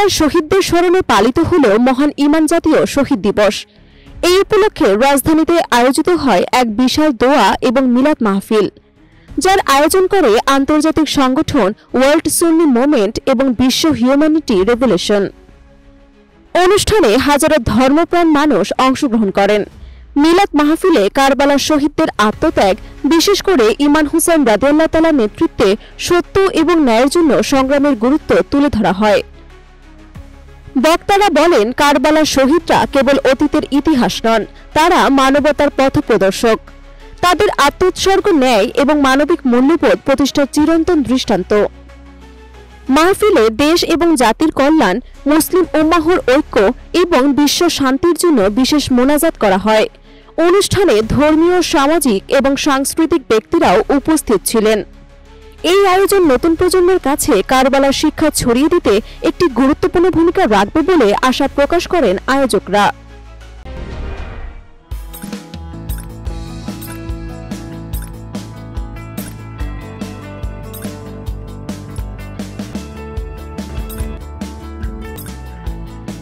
কারবালার শহীদদের স্মরণে পালিত হল মহান ঈমান জাতীয় শহীদ দিবস। এই উপলক্ষে রাজধানীতে আয়োজিত হয় এক বিশাল দোয়া এবং মিলাদ মাহফিল, যার আয়োজন করে আন্তর্জাতিক সংগঠন ওয়ার্ল্ড সুন্নি মুভমেন্ট এবং বিশ্ব হিউম্যানিটি রেভলিউশন। অনুষ্ঠানে হাজারো ধর্মপ্রাণ মানুষ অংশগ্রহণ করেন। মিলাদ মাহফিলে কারবালার শহীদদের আত্মত্যাগ, বিশেষ করে ইমাম হুসাইন রাদিয়াল্লাহু তাআলার নেতৃত্বে সত্য এবং ন্যায়ের জন্য সংগ্রামের গুরুত্ব তুলে ধরা হয়। বক্তারা বলেন, কারবালার শহীদরা কেবল অতীতের ইতিহাস নন, তারা মানবতার পথপ্রদর্শক। তাদের আত্মোৎসর্গ ন্যায় এবং মানবিক মূল্যবোধ প্রতিষ্ঠার চিরন্তন দৃষ্টান্ত। মাহফিলে দেশ এবং জাতির কল্যাণ, মুসলিম উম্মাহর ঐক্য এবং বিশ্ব শান্তির জন্য বিশেষ মোনাজাত করা হয়। অনুষ্ঠানে ধর্মীয়, সামাজিক এবং সাংস্কৃতিক ব্যক্তিরাও উপস্থিত ছিলেন। এই আয়োজন নতুন প্রজন্মের কাছে কারবালার শিক্ষা ছড়িয়ে দিতে একটি গুরুত্বপূর্ণ ভূমিকা রাখবে বলে আশা প্রকাশ করেন আয়োজকরা।